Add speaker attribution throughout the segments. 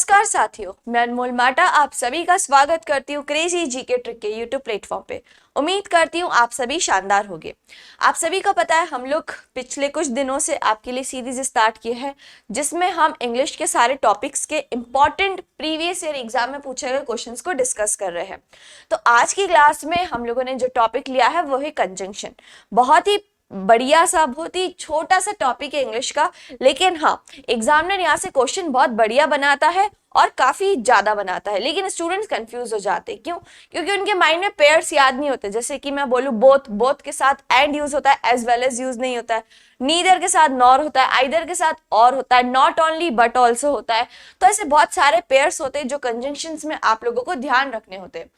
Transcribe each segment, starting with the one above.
Speaker 1: नमस्कार साथियों, मैं अनमोल माटा आप सभी का स्वागत करती हूँ क्रेजी जीके ट्रिक के यूट्यूब प्लेटफॉर्म पे। उम्मीद करती हूँ आप सभी शानदार होंगे। आप सभी को पता है हम लोग पिछले कुछ दिनों से आपके लिए सीरीज स्टार्ट की है जिसमें हम इंग्लिश के सारे टॉपिक्स के इंपॉर्टेंट प्रीवियस ईयर एग्जाम में पूछे गए क्वेश्चंस को डिस्कस कर रहे हैं। तो आज की क्लास में हम लोगों ने जो टॉपिक लिया है वो है कंजंक्शन। बहुत ही बढ़िया सा, बहुत ही छोटा सा टॉपिक है इंग्लिश का, लेकिन हाँ एग्जामिनर यहाँ से क्वेश्चन बहुत बढ़िया बनाता है और काफी ज्यादा बनाता है, लेकिन स्टूडेंट्स कंफ्यूज हो जाते हैं। क्यों? क्योंकि उनके माइंड में पेयर्स याद नहीं होते। जैसे कि मैं बोलूं बोथ, बोथ के साथ एंड यूज होता है, एज वेल एज यूज नहीं होता है। नीदर के साथ नॉर होता है, आइदर के साथ और होता है, नॉट ओनली बट ऑल्सो होता है। तो ऐसे बहुत सारे पेयर्स होते हैं जो कंजंक्शंस में आप लोगों को ध्यान रखने होते हैं।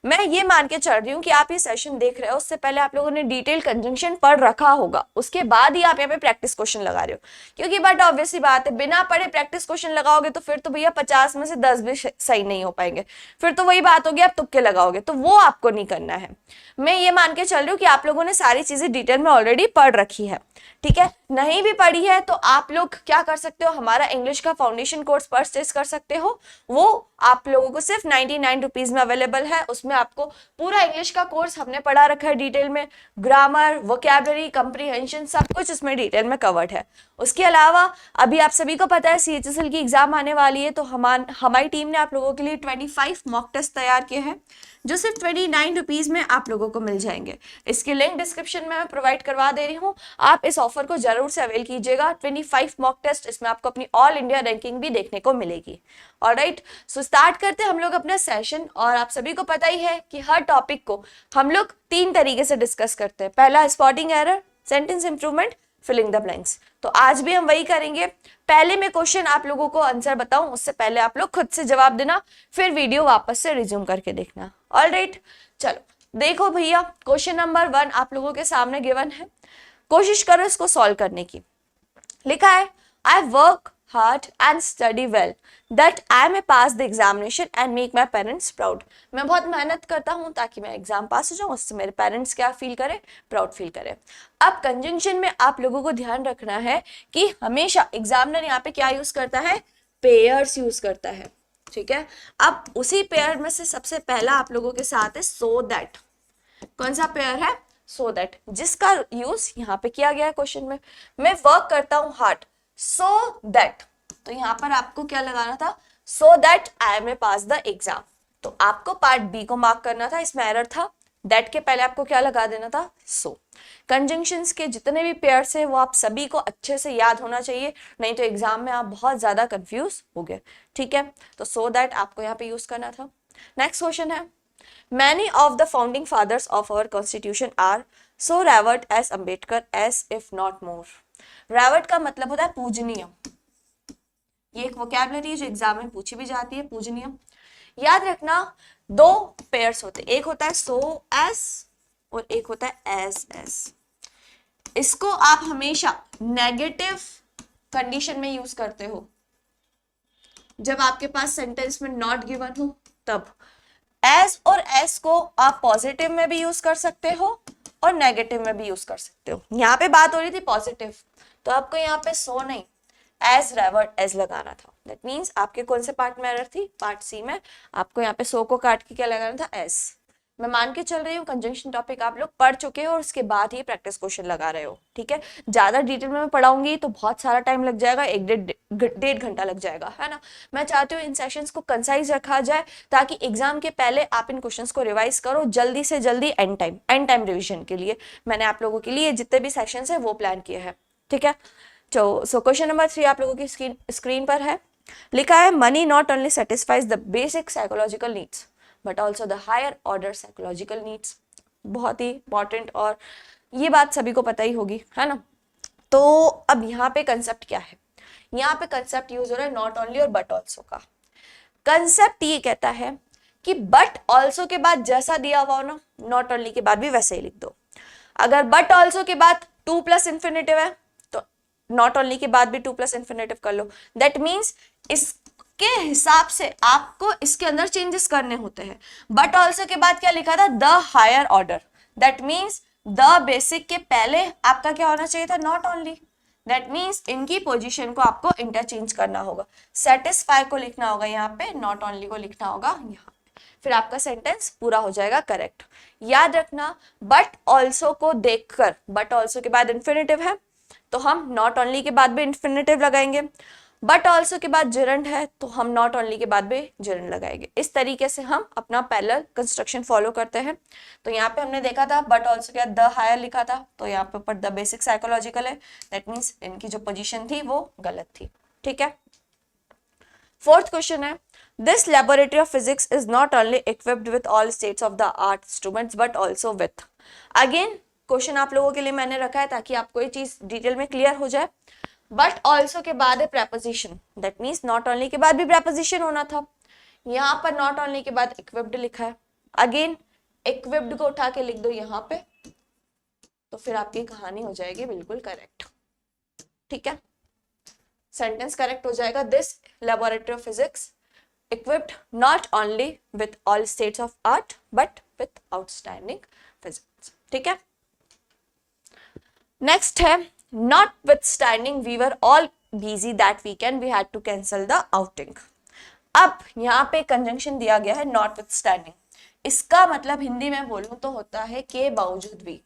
Speaker 1: मैं ये मान के चल रही हूँ कि आप ये सेशन देख रहे हो उससे पहले आप लोगों ने डिटेल कंजंक्शन पढ़ रखा होगा, उसके बाद ही आप यहाँ पे प्रैक्टिस क्वेश्चन लगा रहे हो। क्योंकि बट ऑब्वियसली बात है, बिना पढ़े प्रैक्टिस क्वेश्चन लगाओगे तो फिर तो भैया 50 में से 10 भी सही नहीं हो पाएंगे। फिर तो वही बात होगी आप तुक्के लगाओगे, तो वो आपको नहीं करना है। मैं ये मान के चल रही हूँ कि आप लोगों ने सारी चीजें डिटेल में ऑलरेडी पढ़ रखी है। ठीक है, नहीं भी पढ़ी है तो आप लोग क्या कर सकते हो, हमारा इंग्लिश का फाउंडेशन कोर्स परचेज कर सकते हो। वो आप लोगों को सिर्फ 99 रुपीज में अवेलेबल है। उसमें आपको पूरा इंग्लिश का कोर्स हमने पढ़ा रखा है डिटेल में, ग्रामर, वोकैबुलरी, कंप्रीहेंशन, सब कुछ इसमें डिटेल में कवर्ड है। उसके अलावा अभी आप सभी को पता है CHSL की एग्जाम आने वाली है, तो हमारी टीम ने आप लोगों के लिए 25 मॉक टेस्ट तैयार किए हैं जो सिर्फ 29 रुपीज में आप लोगों को मिल जाएंगे। इसकी लिंक डिस्क्रिप्शन में मैं प्रोवाइड करवा दे रही हूँ, आप इस ऑफर को जरूर से अवेल कीजिएगा। 25 मॉक टेस्ट, इसमें आपको अपनी ऑल इंडिया रैंकिंग भी देखने को मिलेगी। ऑलराइट, सो स्टार्ट करते हैं हम लोग अपना सेशन। और आप सभी को पता ही है कि हर टॉपिक को हम लोग 3 तरीके से डिस्कस करते हैं। पहला spotting error, sentence improvement, filling the blanks. तो आज भी हम वही करेंगे। पहले मैं क्वेश्चन आप लोगों को आंसर बताऊं उससे पहले आप लोग खुद से जवाब देना, फिर वीडियो वापस से रिज्यूम करके देखना। ऑलराइट, चलो देखो भैया, क्वेश्चन नंबर 1 आप लोगों के सामने गिवन है। कोशिश करो इसको सॉल्व करने की। लिखा है, I work hard and study well that I may pass the examination and make my parents proud। मैं बहुत मेहनत करता हूँ ताकि मैं एग्जाम पास हो जाऊँ, उससे मेरे पेरेंट्स क्या फील करें, प्राउड फील करें। अब कंजंक्शन में आप लोगों को ध्यान रखना है कि हमेशा एग्जामिनर यहाँ पे क्या यूज करता है, पेयर्स यूज करता है। ठीक है, अब उसी पेयर में से सबसे पहला आप लोगों के साथ है सो दैट। कौन सा पेयर है? सो दैट, जिसका यूज यहाँ पे किया गया है क्वेश्चन में। मैं वर्क करता हूँ हार्ड, so that, तो यहां पर आपको क्या लगाना था, so that I may pass the exam। तो आपको पार्ट बी को मार्क करना था, इसमें एरर था। that के पहले आपको क्या लगा देना था, so। कंजंक्शंस के जितने भी पेयर्स हैं वो आप सभी को अच्छे से याद होना चाहिए, नहीं तो एग्जाम में आप बहुत ज्यादा कंफ्यूज हो गए। ठीक है, तो so that आपको यहाँ पे यूज करना था। नेक्स्ट क्वेश्चन है, many of the founding fathers of our constitution are so revered as Ambedkar as if not more। Reward का मतलब होता है पूजनीय। ये एक वोकैबुलरी है जो एग्जाम में पूछी भी जाती है, पूजनीय। याद रखना, 2 पेयर्स होते हैं, एक होता है सो एस और एक होता है एस एस। इसको आप हमेशा नेगेटिव कंडीशन में यूज करते हो, जब आपके पास सेंटेंस में नॉट गिवन हो तब। एस और एस को आप पॉजिटिव में भी यूज कर सकते हो और नेगेटिव में भी यूज कर सकते हो। यहाँ पे बात हो रही थी पॉजिटिव, तो आपको यहाँ पे सो नहीं, एज रेवर्ड एज लगाना था। दैट मीन्स आपके कौन से पार्ट में एरर थी, पार्ट सी में। आपको यहाँ पे सो को काट के क्या लगाना था, एस। मैं मान के चल रही हूँ कंजंक्शन टॉपिक आप लोग पढ़ चुके हो और उसके बाद ही प्रैक्टिस क्वेश्चन लगा रहे हो। ठीक है, ज्यादा डिटेल में मैं पढ़ाऊंगी तो बहुत सारा टाइम लग जाएगा, 1-1.5 घंटा लग जाएगा, है ना। मैं चाहती हूँ इन सेशंस को कंसाइज रखा जाए ताकि एग्जाम के पहले आप इन क्वेश्चंस को रिवाइज करो जल्दी से जल्दी। एंड टाइम रिविजन के लिए मैंने आप लोगों के लिए जितने भी सेशंस है वो प्लान किए हैं। ठीक है, तो सो क्वेश्चन नंबर 3 आप लोगों की स्क्रीन पर है। लिखा है, money not only satisfies the basic psychological needs but also the higher order psychological needs. बहुत ही इंपॉर्टेंट, और ये बात सभी को पता ही होगी, है ना। तो अब यहाँ पे कंसेप्ट क्या है, यहाँ पे कंसेप्ट यूज हो रहा है नॉट ओनली और बट ऑल्सो का। कंसेप्ट ये कहता है कि बट ऑल्सो के बाद जैसा दिया हुआ हो ना, नॉट ओनली के बाद भी वैसे ही लिख दो। अगर बट ऑल्सो के बाद 2 प्लस इंफिनिटिव है तो नॉट ओनली के बाद भी 2 प्लस इंफिनिटिव कर लो। दैट मीन्स इसके हिसाब से आपको इसके अंदर चेंजेस करने होते हैं। बट ऑल्सो के बाद क्या लिखा था, the higher order. That means the basic के पहले आपका क्या होना चाहिए था, नॉट ओनली। दैट मीन्स इनकी पोजीशन को आपको इंटरचेंज करना होगा। सेटिस्फाई को लिखना होगा यहाँ पे, नॉट ओनली को लिखना होगा यहाँ पे, फिर आपका सेंटेंस पूरा हो जाएगा करेक्ट। याद रखना बट ऑल्सो को देखकर, बट ऑल्सो के बाद इन्फिनेटिव है तो हम नॉट ओनली के बाद भी इन्फिनेटिव लगाएंगे, बट ऑल्सो के बाद जिरंड है तो हम नॉट ओनली के बाद भी जिरंड लगाएंगे। इस तरीके से हम अपना पैरेलल कंस्ट्रक्शन फॉलो करते हैं। तो यहाँ पे हमने देखा था बट ऑल्सो के बाद द हायर लिखा था, तो यहाँ पे ऊपर द बेसिक साइकोलॉजिकल है, दैट मीन्स इनकी जो पोजीशन थी वो गलत थी। ठीक है, फोर्थ क्वेश्चन है, this laboratory of physics is not only equipped with all states of the art instruments but also with. Again question आप लोगों के लिए मैंने रखा है ताकि आपको ये चीज डिटेल में क्लियर हो जाए। बट ऑल्सो के बाद है preposition, that means not only के बाद भी प्रेपोजिशन होना था। यहाँ पर नॉट ओनली के बाद इक्विप्ड लिखा है, अगेन इक्विप्ड को उठा के लिख दो यहाँ पे, तो फिर आपकी कहानी हो जाएगी बिल्कुल करेक्ट। ठीक है, सेंटेंस करेक्ट हो जाएगा, this laboratory of physics equipped not only with all states of art but with outstanding physics। ठीक है, नेक्स्ट है, notwithstanding we were all busy that weekend we had to cancel the outing। अब यहाँ पे conjunction दिया गया है notwithstanding, इसका मतलब हिंदी में बोलूं तो होता है के बावजूद भी,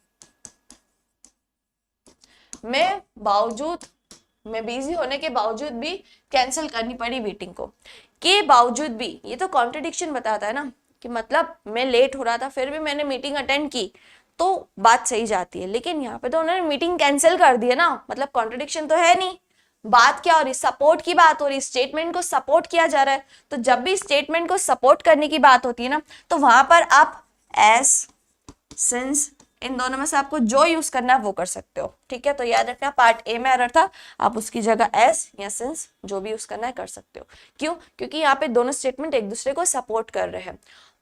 Speaker 1: मैं बिजी होने के बावजूद भी कैंसिल करनी पड़ी मीटिंग को। के बावजूद भी, ये तो कॉन्ट्रडिक्शन बताता है ना, कि मतलब मैं लेट हो रहा था फिर भी मैंने मीटिंग अटेंड की तो बात सही जाती है, लेकिन यहाँ पे तो उन्होंने मीटिंग कैंसिल कर दी है ना, मतलब कॉन्ट्रडिक्शन तो है नहीं। बात क्या हो रही, सपोर्ट की बात हो रही, स्टेटमेंट को सपोर्ट किया जा रहा है। तो जब भी स्टेटमेंट को सपोर्ट करने की बात होती है ना, तो वहां पर आप एस, सिंस, इन दोनों में से आपको जो यूज करना है वो कर सकते हो। ठीक है, तो याद रखना पार्ट ए में एरर था, आप उसकी जगह एस या सिंस जो भी यूज करना है कर सकते हो। क्यों? क्योंकि यहाँ पे दोनों स्टेटमेंट एक दूसरे को सपोर्ट कर रहे हैं।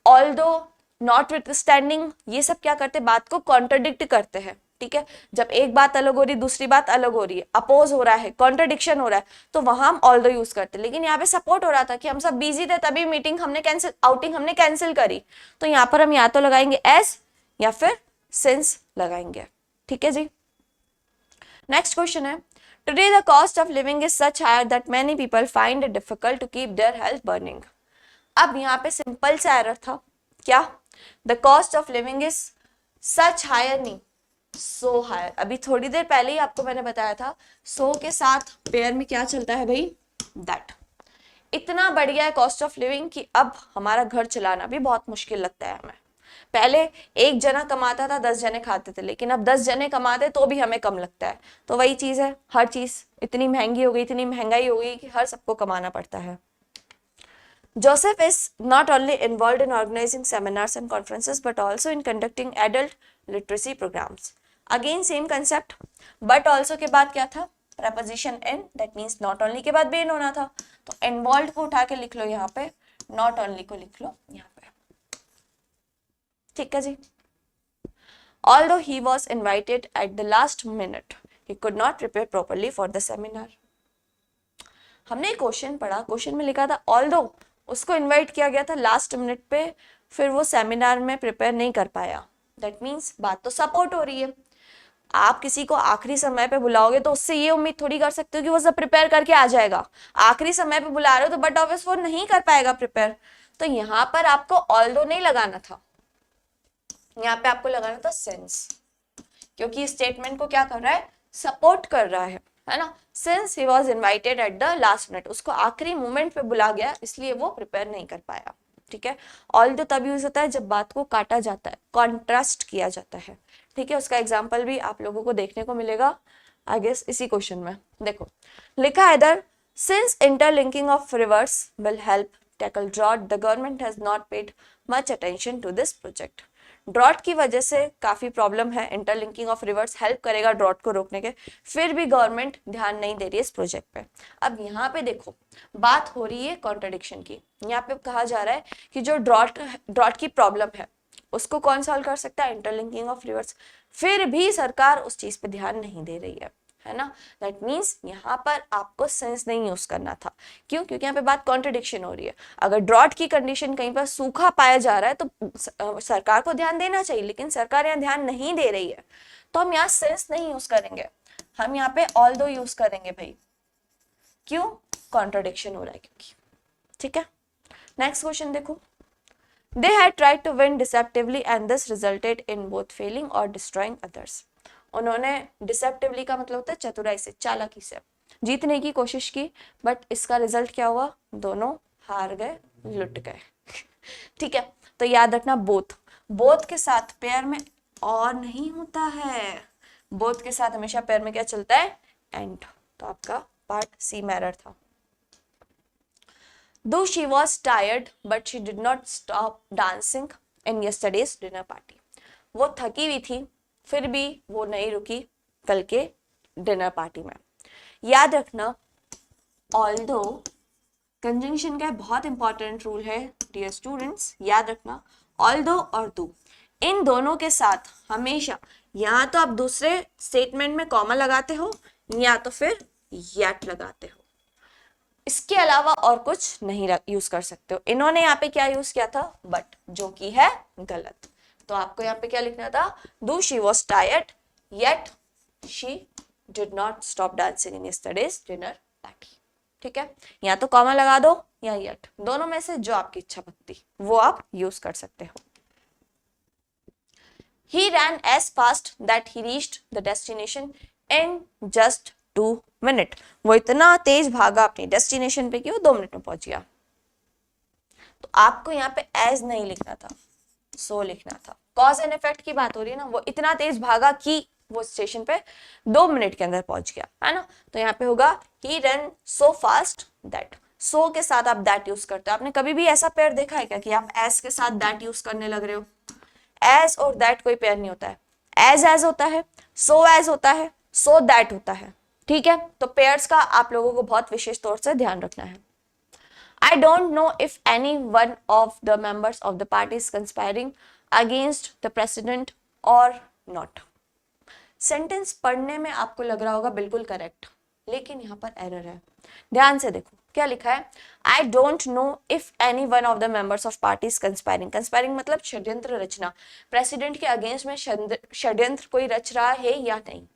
Speaker 1: ऑल्दो, नॉटविथस्टैंडिंग, ये सब क्या करते हैं, बात को कॉन्ट्रडिक्ट करते हैं। ठीक है, जब एक बात अलग हो रही है दूसरी बात अलग हो रही है, अपोज हो रहा है, कॉन्ट्रडिक्शन हो रहा है, तो वहां हम ऑल्दो यूज करते हैं। लेकिन यहाँ पे सपोर्ट हो रहा था कि हम सब बिजी थे तभी मीटिंग हमने कैंसिल, आउटिंग हमने कैंसिल करी, तो यहाँ पर हम या तो लगाएंगे एस या फिर सिंस लगाएंगे। ठीक है जी, नेक्स्ट क्वेश्चन है, today the cost of living is such higher that many people find it difficult to keep their health burning. अब यहाँ पे सिंपल सा एरर था, क्या, the cost of living is such higher, नहीं सो हायर। अभी थोड़ी देर पहले ही आपको मैंने बताया था सो के साथ पेयर में क्या चलता है भाई, दैट। इतना बढ़ गया है कॉस्ट ऑफ लिविंग कि अब हमारा घर चलाना भी बहुत मुश्किल लगता है हमें। पहले एक जना कमाता था 10 जने खाते थे, लेकिन अब 10 जने कमाते तो भी हमें कम लगता है। तो वही चीज है, हर चीज इतनी महंगी हो गई, इतनी महंगाई हो गई कि हर सबको कमाना पड़ता है। Joseph is not only involved in organizing seminars and conferences but also in conducting adult literacy programs। Again same concept, but also के बाद क्या था, preposition in, that means not only के बाद भी in होना था, तो involved को उठा के लिख लो यहाँ पे, not only को लिख लो यहाँ पे। ठीक है जी, although he was invited at the last minute he could not prepare properly for the seminar। हमने क्वेश्चन पढ़ा, क्वेश्चन में लिखा था although उसको इनवाइट किया गया था लास्ट मिनट पे, फिर वो सेमिनार में प्रिपेयर नहीं कर पाया। दैट मीन्स बात तो सपोर्ट हो रही है। आप किसी को आखिरी समय पे बुलाओगे तो उससे ये उम्मीद थोड़ी कर सकते हो कि वो सब प्रिपेयर करके आ जाएगा। आखिरी समय पे बुला रहे हो तो बट ऑब्वियस वो नहीं कर पाएगा प्रिपेयर। तो यहाँ पर आपको ऑल्दो नहीं लगाना था, यहाँ पे आपको लगाना था सिंस, क्योंकि स्टेटमेंट को क्या कर रहा है, सपोर्ट कर रहा है ना। Since he was invited at the last minute, उसको आखिरी मोमेंट पे बुला गया इसलिए वो प्रिपेयर नहीं कर पाया। ठीक है, ऑल्दो तब यूज होता है जब बात को काटा जाता है, कॉन्ट्रास्ट किया जाता है। ठीक है, उसका एग्जाम्पल भी आप लोगों को देखने को मिलेगा आई गेस इसी क्वेश्चन में। देखो लिखा है इधर, since interlinking of rivers will help tackle drought the government has not paid much attention to this project. Drought की वजह से काफी प्रॉब्लम है, इंटरलिंकिंग ऑफ रिवर्स हेल्प करेगा ड्रॉट को रोकने के, फिर भी गवर्नमेंट ध्यान नहीं दे रही है इस प्रोजेक्ट पे। अब यहाँ पे देखो बात हो रही है कॉन्ट्रडिक्शन की। यहाँ पे कहा जा रहा है कि जो ड्रॉट की प्रॉब्लम है उसको कौन सॉल्व कर सकता है, इंटरलिंकिंग ऑफ रिवर्स, फिर भी सरकार उस चीज पे ध्यान नहीं दे रही है ना। दैट मीन्स यहाँ पर आपको सेंस नहीं यूज करना था। क्यों? क्योंकि यहाँ पे बात कॉन्ट्रडिक्शन हो रही है। अगर ड्रॉट की कंडीशन कहीं पर सूखा पाया जा रहा है तो सरकार को ध्यान देना चाहिए, लेकिन सरकार यहाँ ध्यान नहीं दे रही है, तो हम यहाँ सेंस नहीं यूज करेंगे। हम यहाँ पे ऑल्दो यूज करेंगे भाई, क्यों? कॉन्ट्रडिक्शन हो रहा है क्योंकि। ठीक है, नेक्स्ट क्वेश्चन देखो। They had tried to win deceptively and this resulted in both failing or destroying others. उन्होंने deceptively का मतलब होता है चतुराई से, चालाकी से जीतने की कोशिश की, बट इसका रिजल्ट क्या हुआ? दोनों हार गए, लुट गए। ठीक है, तो याद रखना बोथ, बोथ के साथ पेयर में और नहीं होता है, बोथ के साथ हमेशा पेयर में क्या चलता है? एंड। तो आपका पार्ट सी में एरर था। Though she was tired, but she did not stop dancing in yesterday's dinner party. वो थकी हुई थी, फिर भी वो नहीं रुकी कल के डिनर पार्टी में। याद रखना, although कंजंक्शन का बहुत इंपॉर्टेंट रूल है डियर स्टूडेंट्स, याद रखना although और do इन दोनों के साथ हमेशा या तो आप दूसरे स्टेटमेंट में कॉमा लगाते हो या तो फिर yet लगाते हो, इसके अलावा और कुछ नहीं यूज कर सकते हो। इन्होंने यहाँ पे क्या यूज किया था? बट, जो कि है गलत। तो आपको यहाँ पे क्या लिखना था? दो she was tired yet she did not stop dancing in yesterday's dinner party. ठीक है, या तो कॉमा लगा दो या येट, दोनों में से जो आपकी इच्छा भक्ति वो आप यूज कर सकते हो। He ran as fast that he reached the destination in just 2 minute. वो इतना तेज भागा अपनी डेस्टिनेशन पे कि वो 2 मिनट में पहुंच गया। तो आपको यहाँ पे एज नहीं लिखना था, सो लिखना था। कॉज एंड इफेक्ट की बात हो रही है ना, वो इतना तेज भागा कि वो स्टेशन पे 2 मिनट के अंदर पहुंच गया, है ना। तो यहाँ पे होगा ही रन सो फास्ट दैट। सो के साथ आप दैट यूज करते हो। आपने कभी भी ऐसा पेयर देखा है क्या कि आप एज के साथ दैट यूज करने लग रहे हो? एज और दैट कोई पेयर नहीं होता है। एज होता है, सो एज होता है, सो दैट होता है। ठीक है, तो पेयर्स का आप लोगों को बहुत विशेष तौर से ध्यान रखना है। I don't know if any one of the members of the party is conspiring against the president or not. Sentence पढ़ने में आपको लग रहा होगा बिल्कुल करेक्ट, लेकिन यहाँ पर एरर है। ध्यान से देखो क्या लिखा है। I don't know if any one of the members of party is conspiring. Conspiring मतलब षड्यंत्र रचना। प्रेसिडेंट के अगेंस्ट में षड्यंत्र कोई रच रहा है या नहीं।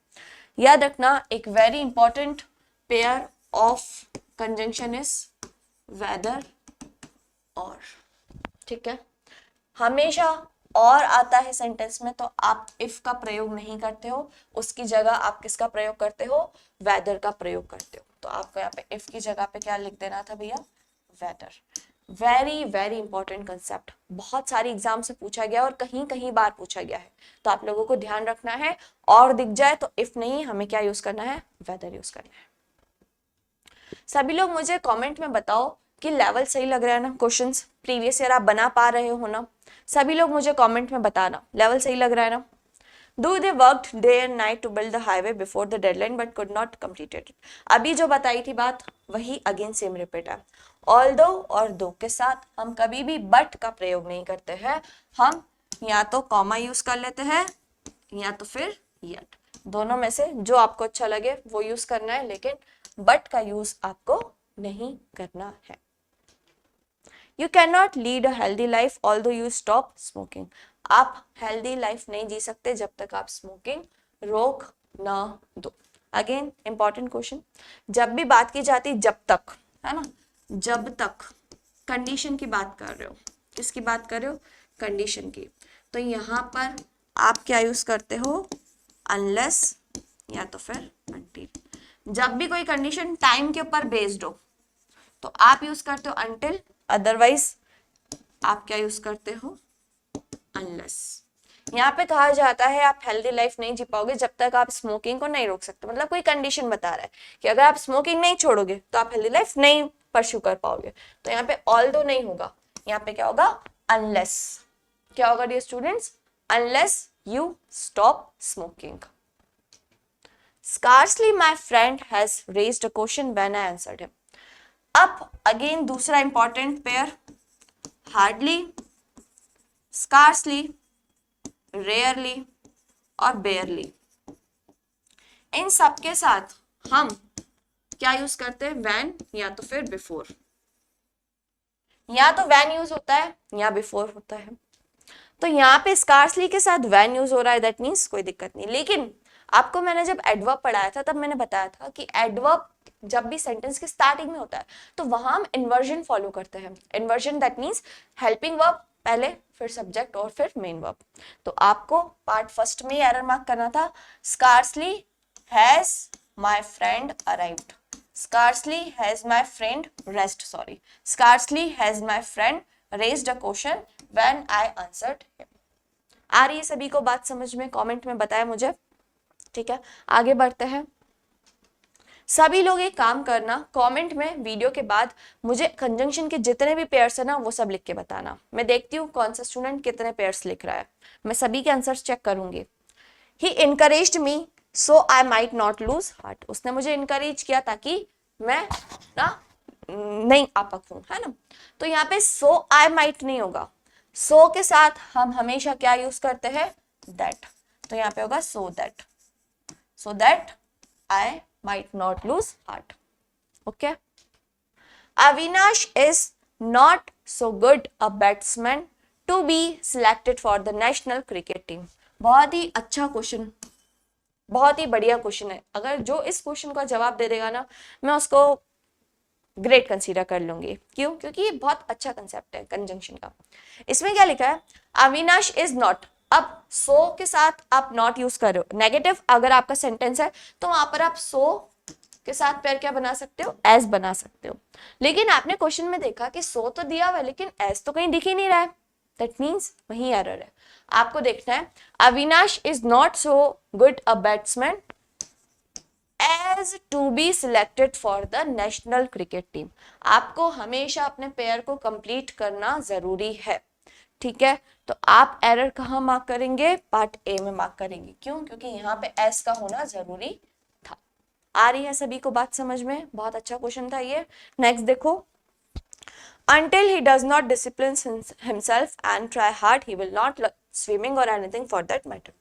Speaker 1: याद रखना, एक very important pair of conjunction is whether और। ठीक है, हमेशा और आता है सेंटेंस में तो आप इफ का प्रयोग नहीं करते हो, उसकी जगह आप किसका प्रयोग करते हो? वेदर का प्रयोग करते हो। तो आपको यहाँ पे इफ की जगह पे क्या लिख देना था भैया? Weather. Very very important concept, बहुत सारी एग्जाम से पूछा गया और कहीं कहीं बार पूछा गया है, तो आप लोगों को ध्यान रखना है। और दिख जाए तो इफ नहीं, हमें क्या यूज करना है? वेदर यूज करना है। सभी लोग मुझे कमेंट में बताओ कि लेवल सही लग रहा है ना, क्वेश्चंस प्रीवियस ईयर आप बना पा रहे हो ना? सभी लोग मुझे कमेंट में बताना लेवल सही लग रहा है ना। Do they worked day and night to build the highway before the deadline but could not complete it? अभी जो बताई थी बात वही अगेन सेम रिपीट है। Although और दो के साथ हम कभी भी but का प्रयोग नहीं करते हैं, हम या तो कॉमा यूज कर लेते हैं या तो फिर yet, दोनों में से जो आपको अच्छा लगे वो यूज करना है, लेकिन but का यूज आपको नहीं करना है। You cannot lead a healthy life although you stop smoking. आप हेल्दी लाइफ नहीं जी सकते जब तक आप स्मोकिंग रोक ना दो। अगेन इंपॉर्टेंट क्वेश्चन, जब भी बात की जाती जब तक, है ना, जब तक कंडीशन की बात कर रहे हो, किसकी बात कर रहे हो? कंडीशन की। तो यहाँ पर आप क्या यूज करते हो? अनलेस या तो फिर अनटिल। जब भी कोई कंडीशन टाइम के ऊपर बेस्ड हो तो आप यूज करते हो अनटिल, अदरवाइज आप क्या यूज करते हो? अनलेस। यहाँ पे कहा जाता है आप हेल्दी लाइफ नहीं जी पाओगे जब तक आप स्मोकिंग को नहीं रोक सकते। मतलब कोई कंडीशन बता रहा है कि अगर आप स्मोकिंग नहीं छोड़ोगे तो आप हेल्दी लाइफ नहीं परस्यू कर पाओगे। तो यहाँ पे ऑल्दो नहीं होगा, यहाँ पे क्या होगा? अनलेस। क्या होगा dear students? Unless you stop smoking. Scarcely my friend has raised a question when I answered him. अब अगेन दूसरा important pair, hardly, scarcely, rarely और बेयरली। इन सब के साथ हम क्या यूज करते हैं? व्हेन या तो फिर बिफोर। या तो व्हेन यूज होता है या बिफोर होता है। तो यहाँ पे स्कार्सली के साथ व्हेन यूज हो रहा है, दैट मीन्स कोई दिक्कत नहीं। लेकिन आपको मैंने जब एडवर्ब पढ़ाया था तब मैंने बताया था कि एडवर्ब जब भी सेंटेंस के स्टार्टिंग में होता है तो वहां हम इन्वर्जन फॉलो करते हैं। Inversion that means helping verb पहले, फिर सब्जेक्ट और फिर मेन वर्ब। तो आपको पार्ट फर्स्ट में एरर मार्क करना था, scarcely has my friend arrived, scarcely has my friend scarcely has my friend raised a question when I answered him। आ रही है सभी को बात समझ में? कमेंट में बताएं मुझे। ठीक है, आगे बढ़ते हैं। सभी लोग एक काम करना, कमेंट में वीडियो के बाद मुझे कंजंक्शन के जितने भी पेयर्स है ना वो सब लिख के बताना। मैं देखती हूँ कौन सा स्टूडेंट कितने पेयर्स लिख रहा है, मैं सभी के आंसर्स चेक करूंगी। He encouraged me so I might not lose heart, उसने मुझे इनकरेज किया ताकि मैं ना नहीं आपक हूं, है ना। तो यहाँ पे सो आई माइट नहीं होगा, सो के साथ हम हमेशा क्या यूज करते हैं, दैट। तो यहाँ पे होगा so that I might not lose heart। Okay, Avinash is not so good a batsman to be selected for the national cricket team। बहुत ही अच्छा क्वेश्चन, बहुत ही बढ़िया क्वेश्चन है। अगर जो इस क्वेश्चन का जवाब दे देगा ना, मैं उसको ग्रेट कंसीडर कर लूंगी। क्यों? क्योंकि ये बहुत अच्छा कंसेप्ट है कंजंक्शन का। इसमें क्या लिखा है, अविनाश इज नॉट। अब सो के साथ आप नॉट यूज कर रहे हो, नेगेटिव अगर आपका सेंटेंस है तो वहां पर आप सो के साथ पेयर क्या बना सकते हो, एज बना सकते हो। लेकिन आपने क्वेश्चन में देखा कि सो तो दिया हुआ है लेकिन एज तो कहीं दिख ही नहीं रहा है, दैट मीन्स वही एरर है। आपको देखना है Avinash is not so good a batsman as to be selected for the national cricket team. आपको हमेशा अपने पेयर को कंप्लीट करना जरूरी है। ठीक है, तो आप एरर कहाँ मार्क करेंगे, पार्ट ए में मार्क करेंगे। क्यों? क्योंकि यहाँ पे एस का होना जरूरी था। आ रही है सभी को बात समझ में? बहुत अच्छा क्वेश्चन था ये। नेक्स्ट देखो, until he does not discipline himself and try hard he will not learn swimming or anything for that matter।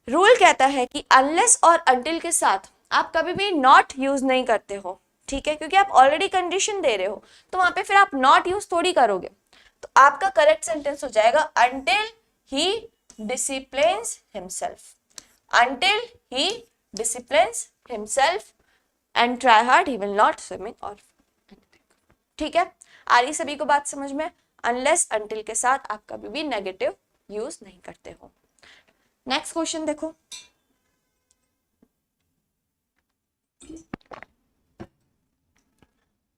Speaker 1: Rule कहता है कि unless और until के साथ आप कभी भी not यूज नहीं करते हो। ठीक है, क्योंकि आप ऑलरेडी कंडीशन दे रहे हो तो वहां पे फिर आप not यूज थोड़ी करोगे। तो आपका करेक्ट सेंटेंस हो जाएगा until he disciplines himself, until he disciplines himself and try hard he will not swimming or anything। ठीक है, आ रही सभी को बात समझ में? unless until के साथ आप कभी भी नेगेटिव यूज नहीं करते हो। नेक्स्ट क्वेश्चन देखो,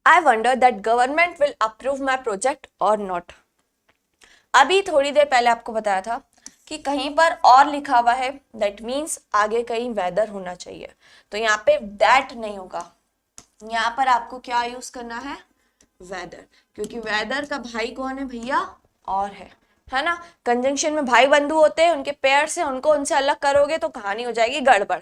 Speaker 1: I wonder that government will approve my project or not। अभी थोड़ी देर पहले आपको बताया था कि कहीं पर और लिखा हुआ है, दैट मीन्स आगे कहीं वेदर होना चाहिए। तो यहाँ पे दैट नहीं होगा, यहाँ पर आपको क्या यूज करना है, वेदर। क्योंकि वेदर का भाई कौन है भैया, और है ना। कंजंक्शन में भाई बंधु होते हैं, उनके पेयर से उनको उनसे अलग करोगे तो कहानी हो जाएगी गड़बड़,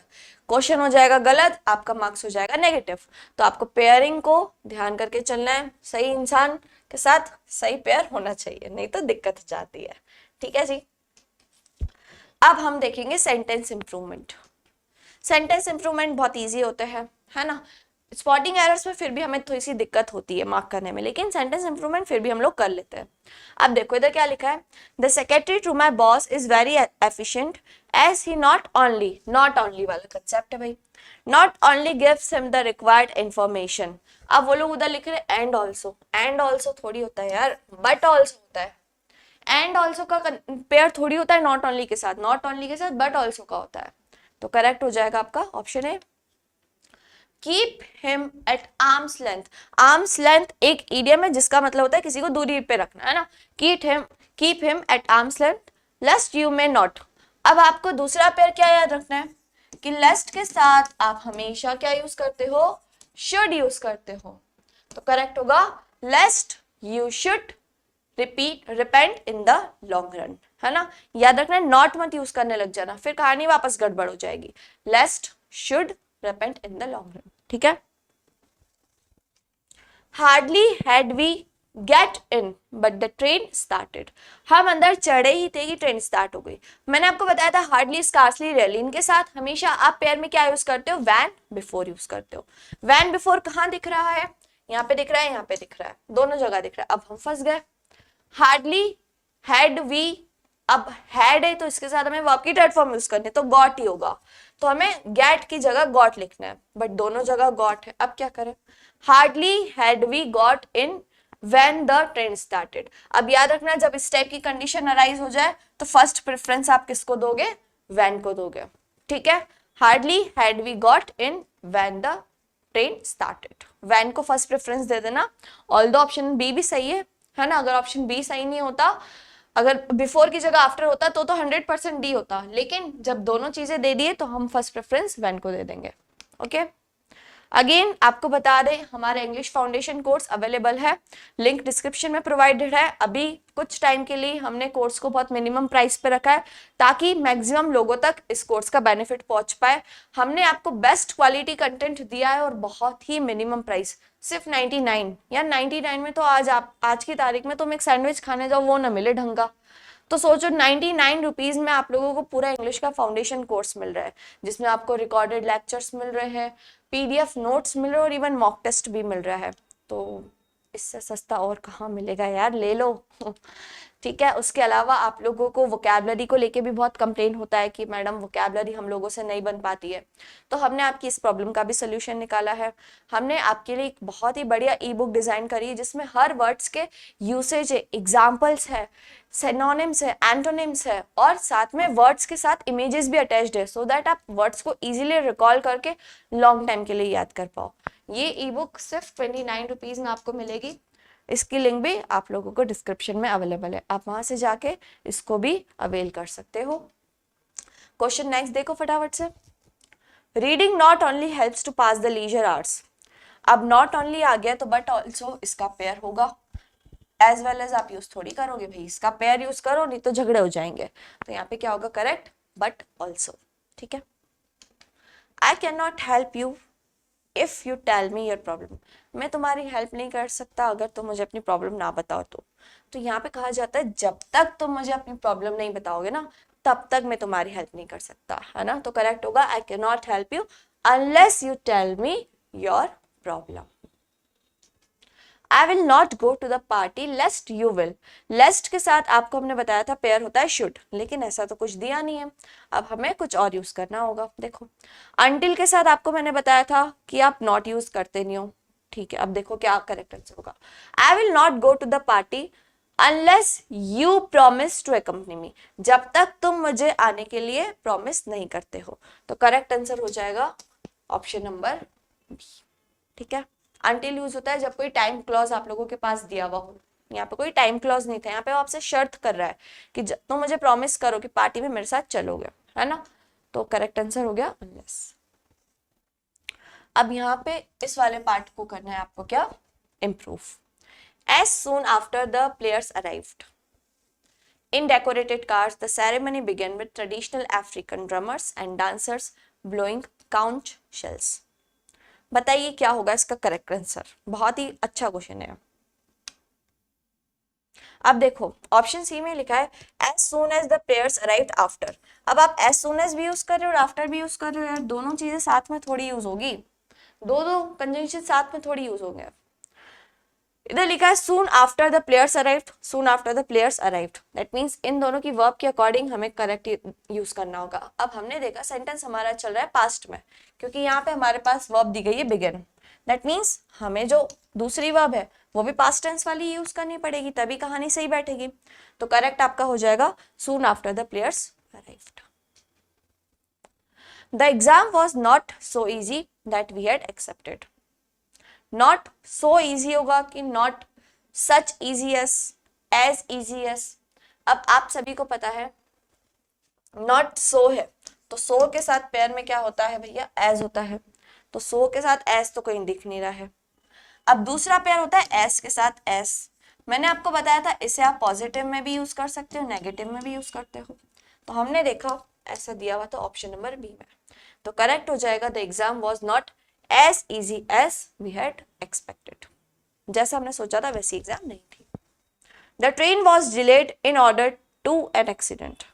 Speaker 1: क्वेश्चन हो जाएगा गलत, आपका मार्क्स हो जाएगा नेगेटिव। तो आपको पेयरिंग को ध्यान करके चलना है, सही इंसान के साथ सही पेयर होना चाहिए, नहीं तो दिक्कत हो जाती है। ठीक है जी, अब हम देखेंगे सेंटेंस इंप्रूवमेंट। सेंटेंस इंप्रूवमेंट बहुत इजी होते हैं, है ना। स्पॉटिंग एरर्स में फिर भी हमें थोड़ी सी दिक्कत होती है मार्क करने में, लेकिन सेंटेंस इंप्रूवमेंट फिर भी हम लोग कर लेते हैं। अब देखो इधर क्या लिखा है, the secretary to my boss is very efficient as he not only वाला कंसेप्ट है भाई, not only gives him the required information. अब वो लोग उधर लिख रहे एंड ऑल्सो थोड़ी होता है यार, बट ऑल्सो होता है। एंड ऑल्सो का पेयर थोड़ी होता है नॉट ओनली के साथ, नॉट ओनली के साथ बट ऑल्सो का होता है। तो करेक्ट हो जाएगा आपका ऑप्शन है, keep him at arms length. Arms length एक इडियम है जिसका मतलब होता है किसी को दूरी पे रखना, है ना। Keep him at arms length लेस्ट you may not. अब आपको दूसरा पेयर क्या याद रखना है कि लेस्ट के साथ आप हमेशा क्या यूज करते हो, शुड यूज करते हो। तो करेक्ट होगा लेस्ट you should repent in the long run, है ना। याद रखना है, नॉट मत यूज करने लग जाना, फिर कहानी वापस गड़बड़ हो जाएगी। लेस्ट should repent in the long run। ठीक है, hardly had we get in but the train started। हम अंदर चढ़े ही थे कि ट्रेन स्टार्ट हो गई। मैंने आपको बताया था हार्डली, स्कार्सली, रेयरली, इनके साथ हमेशा आप पेयर में क्या यूज करते हो, वैन बिफोर यूज करते हो। वैन बिफोर कहाँ दिख रहा है, यहाँ पे दिख रहा है, यहाँ पे दिख रहा है, दोनों जगह दिख रहा है। अब हम फंस गए। हार्डली हैड वी अब हैड है तो इसके साथ हमें वर्ब की थर्ड फॉर्म यूज करनी है, तो गॉट ही होगा, तो हमें गेट की जगह गॉट लिखना है, बट दोनों जगह गॉट है। अब क्या करें, hardly had we got in when the train started. अब याद रखना, जब इस टाइप की कंडीशन अराइज हो जाए तो फर्स्ट प्रेफरेंस आप किसको दोगे, व्हेन को दोगे, ठीक है। Hardly had we got in when the train started, when को फर्स्ट प्रेफरेंस दे देना। ऑल्दो ऑप्शन बी भी सही है ना, अगर ऑप्शन बी सही नहीं होता, अगर बिफोर की जगह आफ्टर होता तो 100% डी होता, लेकिन जब दोनों चीजें दे दिए तो हम फर्स्ट प्रेफरेंस व्हेन को दे देंगे। ओके, अगेन आपको बता दें, हमारा इंग्लिश फाउंडेशन कोर्स अवेलेबल है, लिंक डिस्क्रिप्शन में प्रोवाइडेड है। अभी कुछ टाइम के लिए हमने कोर्स को बहुत मिनिमम प्राइस पे रखा है ताकि मैक्सिमम लोगों तक इस कोर्स का बेनिफिट पहुंच पाए। हमने आपको बेस्ट क्वालिटी कंटेंट दिया है और बहुत ही मिनिमम प्राइस, सिर्फ 99 या 99 में। तो आज की तारीख में तुम एक सैंडविच खाने जाओ वो ना मिले ढंग का, तो सोचो 99 रुपीज में आप लोगों को पूरा इंग्लिश का फाउंडेशन कोर्स मिल रहा है, जिसमें आपको रिकॉर्डेड लेक्चर्स मिल रहे हैं, पीडीएफ नोट्स मिल रहे हैं और इवन मॉक टेस्ट भी मिल रहा है। तो इससे सस्ता और कहाँ मिलेगा यार, ले लो ठीक है। उसके अलावा आप लोगों को वोकैबलरी को लेके भी बहुत कंप्लेन होता है कि मैडम वोकैबलरी हम लोगों से नहीं बन पाती है, तो हमने आपकी इस प्रॉब्लम का भी सोल्यूशन निकाला है। हमने आपके लिए एक बहुत ही बढ़िया ई बुक डिजाइन करी है जिसमें हर वर्ड्स के यूसेज है, एग्जाम्पल्स है, सिनोनिम्स है, एंटोनिम्स है, और साथ में वर्ड्स के साथ इमेजेस भी अटैच्ड है, सो दैट आप वर्ड्स को इजीली रिकॉल करके लॉन्ग टाइम के लिए याद कर पाओ। ये ई बुक सिर्फ 29 रुपीज में आपको मिलेगी। इसकी लिंक भी आप लोगों को डिस्क्रिप्शन में अवेलेबल है, आप वहां से जाके इसको भी अवेल कर सकते हो। क्वेश्चन नेक्स्ट देखो फटाफट से। Reading not only helps to pass the leisure hours. अब नॉट ओनली आ गया तो बट ऑल्सो इसका पेयर होगा, एज वेल एज आप यूज थोड़ी करोगे भाई, इसका पेयर यूज करो नहीं तो झगड़े हो जाएंगे। तो यहाँ पे क्या होगा करेक्ट, बट ऑल्सो, ठीक है। I can not help you if you tell me your problem. मैं तुम्हारी हेल्प नहीं कर सकता अगर तुम मुझे अपनी प्रॉब्लम ना बताओ तो यहाँ पे कहा जाता है जब तक तुम मुझे अपनी प्रॉब्लम नहीं बताओगे ना तब तक मैं तुम्हारी हेल्प नहीं कर सकता, है ना। तो करेक्ट होगा I can not help you unless you tell me your problem. I will not go to the party lest you will। lest के साथ आपको हमने बताया था पेयर होता है should, लेकिन ऐसा तो कुछ दिया नहीं है, अब हमें कुछ और यूज करना होगा। देखो until के साथ आपको मैंने बताया था कि आप not यूज करते नहीं हो, ठीक है। अब देखो क्या करेक्ट आंसर होगा, I will not go to the party unless you promise to accompany me। जब तक तुम मुझे आने के लिए प्रॉमिस नहीं करते हो, तो करेक्ट आंसर हो जाएगा ऑप्शन नंबर बी, ठीक है। अनटिल यूज होता है जब कोई टाइम क्लॉज आप लोगों के पास दिया हुआ हो, यहाँ पे कोई टाइम क्लॉज नहीं था, यहाँ पे वो आपसे शर्त कर रहा है कि तुम मुझे प्रॉमिस करो कि पार्टी में मेरे साथ चलोगे, है ना। तो करेक्ट आंसर हो गया अनलेस। अब यहाँ पे इस वाले पार्ट को करना है आपको क्या, improve. As soon after the players arrived in decorated cars, the ceremony began with traditional African drummers and dancers blowing conch shells। बताइए क्या होगा इसका करेक्ट आंसर, बहुत ही अच्छा क्वेश्चन है। अब देखो ऑप्शन सी में लिखा है as soon as the players arrived after. अब आप एज सून एज भी यूज कर रहे हो और आफ्टर भी यूज कर रहे हो यार, दोनों चीजें साथ में थोड़ी यूज होगी, दो कंजंक्शन साथ में थोड़ी यूज होंगे। इधर लिखा है soon after the players arrived, soon after the players arrived, that means इन दोनों की वर्ब के अकॉर्डिंग हमें करेक्ट यूज करना होगा। अब हमने देखा सेंटेंस हमारा चल रहा है पास्ट में, क्योंकि यहाँ पे हमारे पास वर्ब दी गई है बिगिन, दैट मींस हमें जो दूसरी वर्ब है वो भी पास्ट टेंस वाली यूज करनी पड़ेगी, तभी कहानी सही बैठेगी। तो करेक्ट आपका हो जाएगा soon after the players arrived. The exam was not so easy that we had expected. Not so easy होगा कि not such easy as easy as. अब आप सभी को पता है नॉट सो है तो सो के साथ पेयर में क्या होता है भैया, एज होता है, तो सो के साथ एज तो कहीं दिख नहीं रहा है। अब दूसरा पेयर होता है एस के साथ एस, मैंने आपको बताया था इसे आप पॉजिटिव में भी यूज कर सकते हो, नेगेटिव में भी यूज करते हो, तो हमने देखा ऐसा दिया हुआ था ऑप्शन नंबर बी में। तो करेक्ट हो जाएगा the exam was not as easy as we had expected। जैसा हमने सोचा था वैसी एग्जाम नहीं थी। The train was delayed in order to an accident।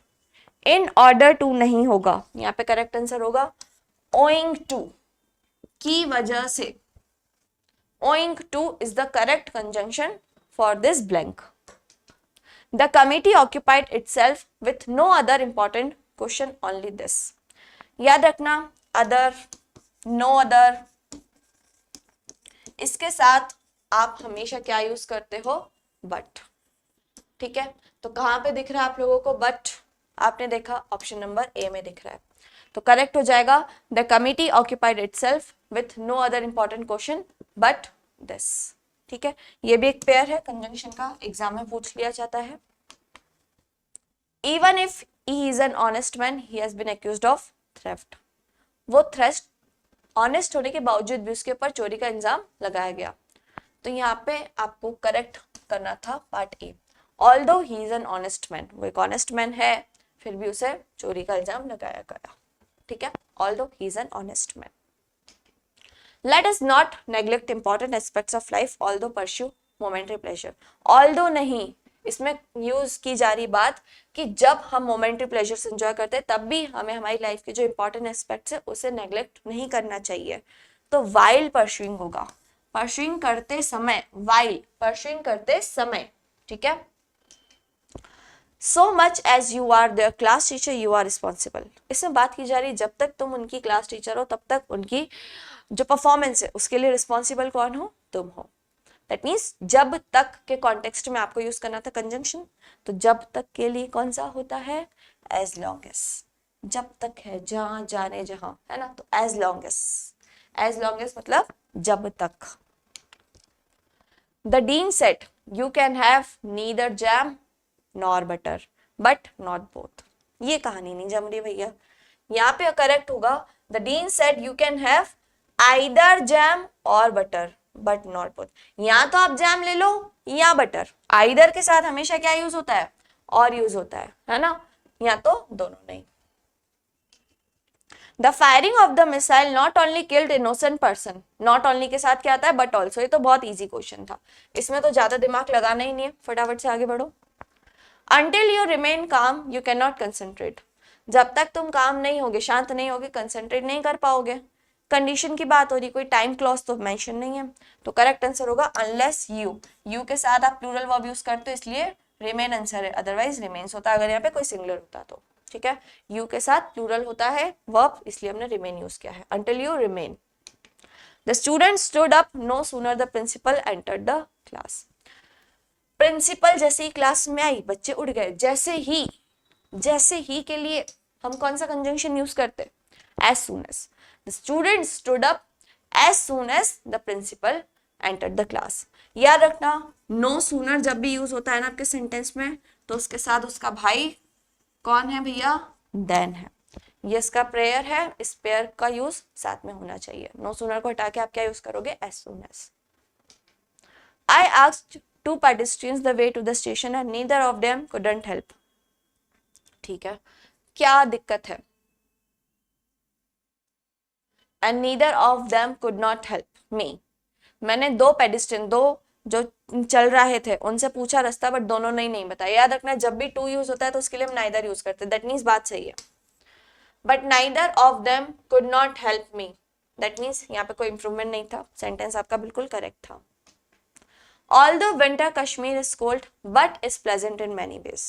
Speaker 1: in order to नहीं होगा, यहाँ पे करेक्ट आंसर होगा owing to, की वजह से। owing to is the correct conjunction for this blank। The committee occupied itself with no other important question only this. याद रखना, अदर, नो अदर, इसके साथ आप हमेशा क्या यूज करते हो, बट। ठीक है, तो कहां पे दिख रहा है आप लोगों को बट? आपने देखा ऑप्शन नंबर ए में दिख रहा है, तो करेक्ट हो जाएगा the committee occupied itself with no other important question but this. ठीक है, ये भी एक पेयर है कंजंक्शन का, एग्जाम में पूछ लिया जाता है। Even if he is an honest man he has been accused of theft. वो थ्रेस्ट ऑनेस्ट होने के बावजूद भी उसके ऊपर चोरी का इल्जाम लगाया गया, तो यहाँ पे आपको करेक्ट करना था part A. Although he is an honest man, वो एक ऑनेस्ट मैन है, फिर भी उसे चोरी का इल्जाम लगाया गया। ठीक है, although he is an honest man. Let us not neglect important aspects of life although pursue momentary pleasure. Although नहीं, इसमें यूज की जा रही बात कि जब हम मोमेंटरी प्लेजर्स एंजॉय करते हैं तब भी हमें हमारी लाइफ के जो इंपॉर्टेंट एस्पेक्ट्स है उसे नेग्लेक्ट नहीं करना चाहिए। तो वाइल परस्यूइंग होगा, परस्यूइंग करते समय, वाइल परस्यूइंग करते समय। ठीक है, so much as you are their class teacher you are responsible. इसमें बात की जा रही है जब तक तुम उनकी क्लास टीचर हो तब तक उनकी जो परफॉर्मेंस है उसके लिए रिस्पॉन्सिबल कौन हो, तुम हो। दैट मीन्स जब तक के कॉन्टेक्स्ट में आपको यूज करना था कंजंक्शन, तो जब तक के लिए कौन सा होता है, एज लॉन्ग एज। जब तक है, जहां, जाने, जहां, है ना, तो as long as. As long as मतलब जब तक। The dean said you can have neither jam nor butter but not both. ये कहानी नहीं जम रही भैया, यहाँ पे करेक्ट होगा the dean said you can have either jam और बटर बट नॉट बोथ। या तो आप जैम ले लो या बटर, आइदर के साथ हमेशा क्या यूज होता है, और यूज होता है ना, या तो दोनों नहीं। The firing of the missile not only killed innocent person. Not only के साथ क्या आता है, बट ऑल्सो। ये तो बहुत इजी क्वेश्चन था, इसमें तो ज्यादा दिमाग लगाना ही नहीं है, फटाफट से आगे बढ़ो। Until you remain calm, you cannot concentrate. जब तक तुम काम नहीं होगे, शांत नहीं होगे, कंसेंट्रेट नहीं कर पाओगे। कंडीशन की बात हो रही, कोई टाइम क्लॉज तो मेंशन नहीं है, तो करेक्ट आंसर होगा अनलेस यू के साथ आप प्लूरल वर्ब यूज करते हो इसलिए रिमेन आंसर है, अदरवाइज रिमेन्स होता अगर यहाँ पे कोई सिंगुलर होता तो। ठीक है, यू के साथ प्लूरल होता है वर्ब, इसलिए हमने रिमेन यूज किया है। Until you remain. The student stood up no sooner the principal entered the class. Principal जैसे ही क्लास में आई बच्चे उठ गए। जैसे ही के लिए हम कौन सा कंजंक्शन यूज करते, as soon as. The student stood up as soon as the principal entered the class. याद रखना, नो सूनर जब भी यूज होता है ना आपके सेंटेंस में, तो उसके साथ उसका भाई कौन है भैया, देन है। ये इसका प्रेयर है, इस पेयर का यूज साथ में होना चाहिए। नो सूनर को हटा के आप क्या यूज करोगे, as soon as. I asked two pedestrians the way to the station and neither of them couldn't help. ठीक है, क्या दिक्कत है, and neither of them could not help me. मैंने दो पेडिस्ट्रियन, दो जो चल रहे थे उनसे पूछा रास्ता, बट दोनों ने नहीं बताया। याद रखना, जब भी टू यूज होता है तो उसके लिए हम नाइदर यूज करते हैं, दैट मीन्स बात सही है। But neither of them could not help me, that means यहाँ पे कोई इंप्रूवमेंट नहीं था, सेंटेंस आपका बिल्कुल करेक्ट था। Although winter Kashmir is cold, but is pleasant in many ways.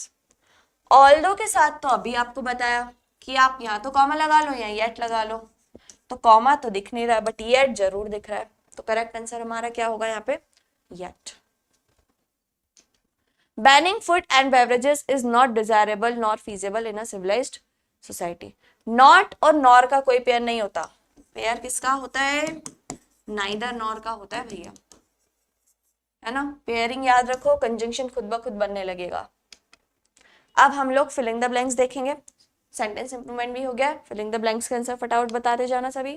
Speaker 1: Although के साथ तो अभी आपको बताया कि आप यहाँ तो कॉमा लगा लो या येट लगा लो, तो कॉमा तो दिख नहीं रहा है बट येट जरूर दिख रहा है, तो करेक्ट आंसर हमारा क्या होगा यहाँ पे, yet. Banning food and beverages is not desirable nor feasible in a civilized society. Not और nor का कोई पेयर नहीं होता, पेयर किसका होता है, neither nor का होता है भैया, है ना। पेयरिंग याद रखो, कंजंक्शन खुद ब खुद बनने लगेगा। अब हम लोग फिलिंग द ब्लैंक्स देखेंगे, सेंटेंस इंप्रूवमेंट भी हो गया। फिलिंग द ब्लैंक्स का आंसर फटाफट बताते जाना सभी।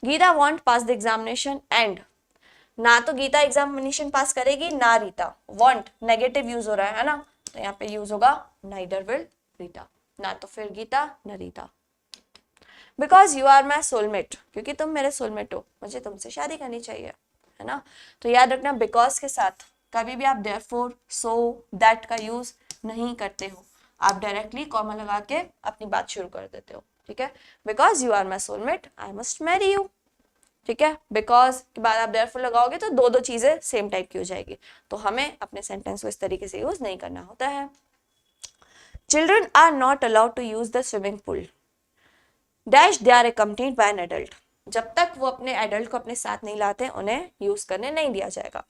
Speaker 1: Gita won't pass the examination and, ना तो गीता एग्जामिनेशन पास करेगी ना रीता। वॉन्ट नेगेटिव यूज हो रहा है ना, तो यहाँ पे यूज होगा नाइदर विल रीता, ना तो फिर गीता ना Rita. Because you are my soulmate, क्योंकि तुम मेरे सोलमेट हो, मुझे तुमसे शादी करनी चाहिए, है ना। तो याद रखना, बिकॉज के साथ कभी भी आप देयरफॉर, सो, दैट का यूज नहीं करते हो, आप डायरेक्टली कॉमा लगा के अपनी बात शुरू कर देते हो। ठीक है, because you are my soulmate I must marry you. ठीक है, बिकॉज के बाद आप देयरफॉर लगाओगे तो दो दो चीजें सेम टाइप की हो जाएगी, तो हमें अपने सेंटेंस को इस तरीके से यूज नहीं करना होता है। Children are not allowed to use the swimming pool dash they are accompanied by an adult. जब तक वो अपने एडल्ट को अपने साथ नहीं लाते उन्हें यूज करने नहीं दिया जाएगा।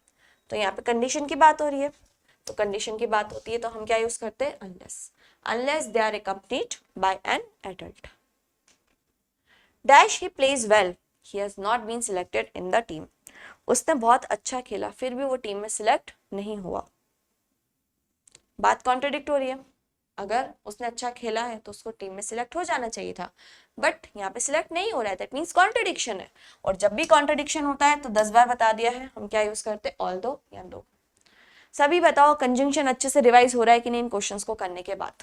Speaker 1: तो यहाँ पे कंडीशन की बात हो रही है, तो कंडीशन की बात होती है तो हम क्या यूज करते हैं, unless they are accompanied by an adult. Dash he plays well he has not been selected in the team. उसने बहुत अच्छा खेला फिर भी वो टीम में सिलेक्ट नहीं हुआ। बात कॉन्ट्रडिक्ट हो रही है, अगर उसने अच्छा खेला है तो उसको टीम में सिलेक्ट हो जाना चाहिए था, बट यहाँ पे सिलेक्ट नहीं हो रहा है, दैट मीन्स कॉन्ट्रडिक्शन है। और जब भी कॉन्ट्रडिक्शन होता है तो 10 बार बता दिया है, हम क्या यूज करते हैं, ऑल्दो या दो। सभी बताओ कंजंक्शन अच्छे से रिवाइज हो रहा है कि नहीं इन क्वेश्चंस को करने के बाद।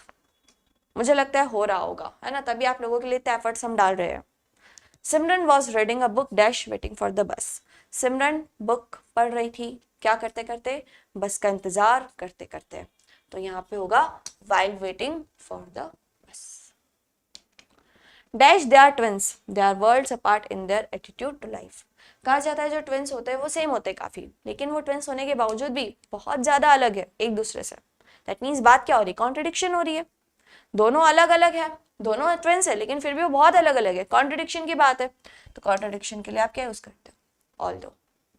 Speaker 1: मुझे लगता है हो रहा होगा, है ना, तभी आप लोगों के लिए एफर्ट्स हम डाल रहे हैं। Simran was reading a book dash waiting for the bus. Simran book पढ़ रही थी, क्या करते करते, बस का इंतजार करते करते। तो यहाँ पे होगा while waiting for the bus. Dash they are twins, they are worlds apart in their attitude to life. कहा जाता है जो ट्विंस होते हैं वो सेम होते हैं काफी, लेकिन वो ट्विंस होने के बावजूद भी बहुत ज्यादा अलग है एक दूसरे से। दैट मीन्स बात क्या हो रही है, कॉन्ट्रडिक्शन हो रही है, दोनों अलग अलग है, दोनों ट्विंस है लेकिन फिर भी वो बहुत अलग अलग है, कॉन्ट्रडिक्शन की बात है। तो कॉन्ट्रडिक्शन के लिए आप क्या यूज करते हो, ऑल्दो।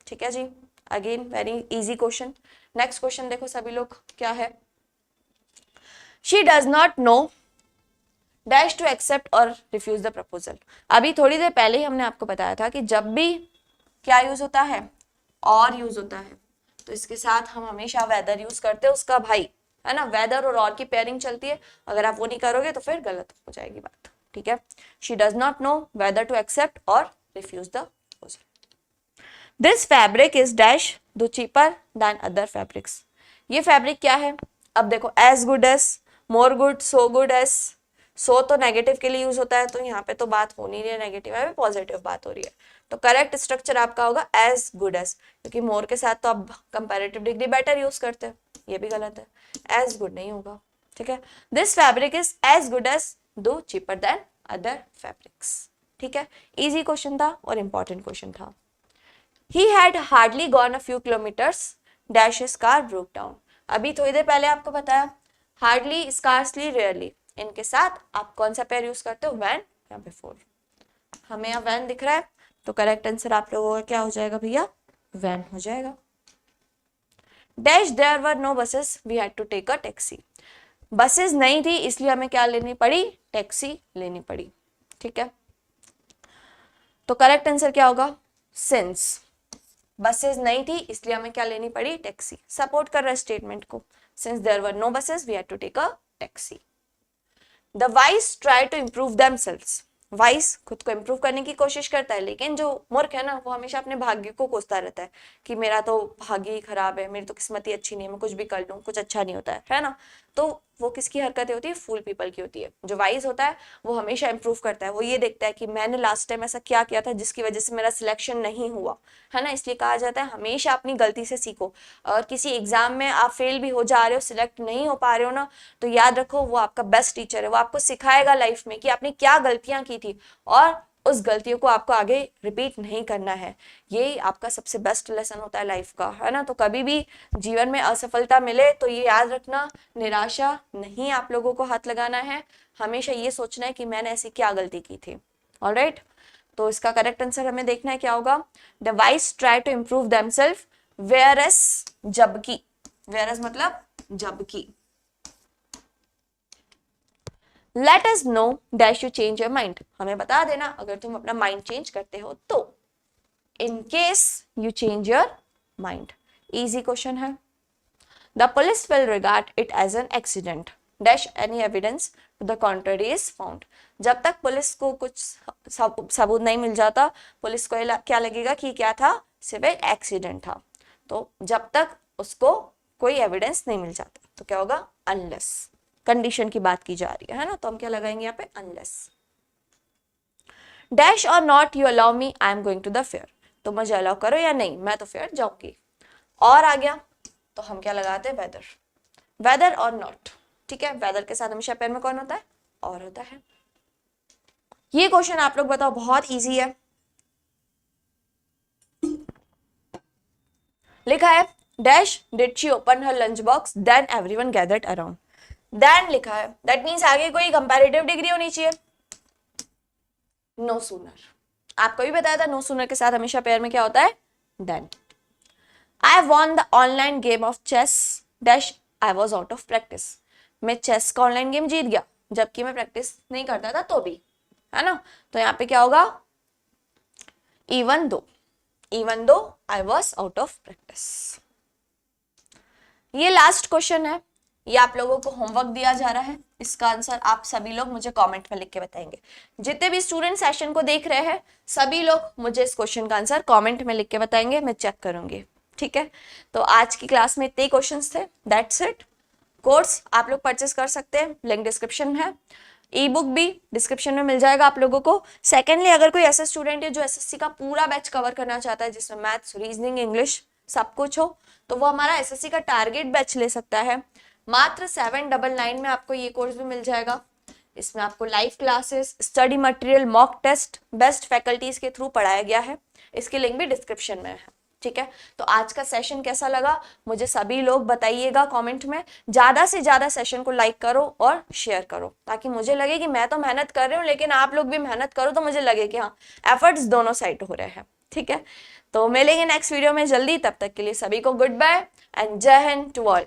Speaker 1: ठीक है जी, again very easy question. Next question देखो सभी लोग क्या है, She does not know dash to accept or refuse the proposal. अभी थोड़ी देर पहले ही हमने आपको बताया था कि जब भी क्या यूज होता है, और यूज होता है, तो इसके साथ हम हमेशा वेदर यूज करते हैं, उसका भाई, है ना, वेदर और की पेयरिंग चलती है। अगर आप वो नहीं करोगे तो फिर गलत हो जाएगी बात। ठीक है, she does not know whether to accept और refuse the proposal. This fabric is dash दो चीपर देन अदर फैब्रिक्स। ये फैब्रिक क्या है, अब देखो as good as, more good, so good as. So तो नेगेटिव के लिए यूज होता है, तो यहाँ पे तो बात हो नहीं रही है नेगेटिव, है पॉजिटिव बात हो रही है। तो करेक्ट स्ट्रक्चर आपका होगा एज गुड एज, क्योंकि मोर के साथ तो आप कंपैरेटिव डिग्री बेटर यूज करते हैं, ये भी गलत है, एज गुड नहीं होगा। ठीक है, this fabric is as good as though cheaper than other fabrics. ठीक है, इजी क्वेश्चन था और इंपॉर्टेंट क्वेश्चन था। He had hardly gone a few kilometers dash his car broke down. अभी थोड़ी देर पहले आपको बताया हार्डली, स्कार्सली, रेयरली, इनके साथ आप कौन सा पेयर यूज करते हो, वैन या बिफोर। हमें यहाँ वैन दिख रहा है तो करेक्ट आंसर आप लोगों का क्या हो जाएगा भैया, वैन हो जाएगा। Dash there were no buses we had to take a taxi. Buses नहीं थी इसलिए हमें क्या लेनी पड़ी, टैक्सी लेनी पड़ी। ठीक है, तो करेक्ट आंसर क्या होगा, सिंस बसेस नहीं थी इसलिए हमें क्या लेनी पड़ी, टैक्सी। सपोर्ट कर रहा है स्टेटमेंट को, since there were no buses we had to take a taxi. The wise try to improve themselves. Wise खुद को इंप्रूव करने की कोशिश करता है, लेकिन जो मूर्ख है ना वो हमेशा अपने भाग्य को कोसता रहता है कि मेरा तो भाग्य ही खराब है, मेरी तो किस्मत ही अच्छी नहीं है, मैं कुछ भी कर लूं कुछ अच्छा नहीं होता है ना। तो वो किसकी हरकतें होती है, फूल पीपल की होती है। जो वाइज होता है वो हमेशा इंप्रूव करता है, वो ये देखता है कि मैंने लास्ट टाइम ऐसा क्या किया था जिसकी वजह से मेरा सिलेक्शन नहीं हुआ, है ना। इसलिए कहा जाता है हमेशा अपनी गलती से सीखो। और किसी एग्जाम में आप फेल भी हो जा रहे हो, सिलेक्ट नहीं हो पा रहे हो ना, तो याद रखो वो आपका बेस्ट टीचर है, वो आपको सिखाएगा लाइफ में कि आपने क्या गलतियां की थी और उस गलतियों को आपको आगे रिपीट नहीं करना है। ये आपका सबसे बेस्ट लेसन होता है लाइफ का, है ना। तो कभी भी जीवन में असफलता मिले तो ये याद रखना, निराशा नहीं आप लोगों को हाथ लगाना है, हमेशा ये सोचना है कि मैंने ऐसी क्या गलती की थी। ऑलराइट, तो इसका करेक्ट आंसर हमें देखना है क्या होगा, the wise try to improve themself whereas जबकि, वेयरएस मतलब जबकि। Let us know dash you change your mind. हमें बता देना अगर तुम अपना माइंड चेंज करते हो तो। In case you change your mind, easy question है। The police will regard it as an accident dash any evidence to the contrary is found. जब तक पुलिस को कुछ सबूत नहीं मिल जाता, पुलिस को क्या लगेगा कि क्या था, सिर्फ एक एक्सीडेंट था। तो जब तक उसको कोई एविडेंस नहीं मिल जाता तो क्या होगा, अनलेस। कंडीशन की बात की जा रही है ना, तो हम क्या लगाएंगे यहाँ पे, unless. Dash or not you allow me I am going to the fair. तो मुझे अलाउ करो या नहीं, मैं तो फेयर जाऊंगी। और आ गया तो हम क्या लगाते हैं, वेदर। वेदर और नॉट, ठीक है। वेदर के साथ हमेशा पेयर में कौन होता है, और होता है। ये क्वेश्चन आप लोग बताओ बहुत इजी है, लिखा है dash did she open her lunch box then everyone gathered around. Then लिखा है, दैट मीन्स आगे कोई कंपैरेटिव डिग्री होनी चाहिए। नो सूनर, आपको भी बताया था नो सूनर के साथ हमेशा पेयर में क्या होता है, then. I won the online game of chess dash I was out of practice. मैं चेस का ऑनलाइन गेम जीत गया जबकि मैं प्रैक्टिस नहीं करता था तो भी, है ना। तो यहाँ पे क्या होगा, even though I was out of practice. ये लास्ट क्वेश्चन है, ये आप लोगों को होमवर्क दिया जा रहा है। इसका आंसर आप सभी लोग मुझे कमेंट में लिख के बताएंगे। जितने भी स्टूडेंट सेशन को देख रहे हैं सभी लोग मुझे इस क्वेश्चन का आंसर कमेंट में लिख के बताएंगे, मैं चेक करूंगी, ठीक है। तो आज की क्लास में इतने क्वेश्चंस थे, दैट्स इट। कोर्स आप लोग परचेस कर सकते हैं, लिंक डिस्क्रिप्शन में है। ई बुक भी डिस्क्रिप्शन में मिल जाएगा आप लोगों को। सेकेंडली, अगर कोई ऐसा स्टूडेंट है जो एसएससी का पूरा बैच कवर करना चाहता है जिसमें मैथ्स, रीजनिंग, इंग्लिश सब कुछ हो, तो वो हमारा एसएससी का टारगेट बैच ले सकता है। मात्र 799 में आपको ये कोर्स भी मिल जाएगा। इसमें आपको live classes, study material, mock test best faculties के थ्रू पढ़ाया गया है। इसकी लिंक भी डिस्क्रिप्शन में है, ठीक है। तो आज का सेशन कैसा लगा मुझे सभी लोग बताइएगा कमेंट में। ज्यादा से ज्यादा सेशन को लाइक करो और शेयर करो ताकि मुझे लगे कि मैं तो मेहनत कर रही हूँ लेकिन आप लोग भी मेहनत करो, तो मुझे लगे कि हाँ एफर्ट्स दोनों साइड हो रहे हैं, ठीक है। तो मिलेंगे नेक्स्ट वीडियो में जल्दी, तब तक के लिए सभी को गुड बाय एंड जय हिंद टू ऑल।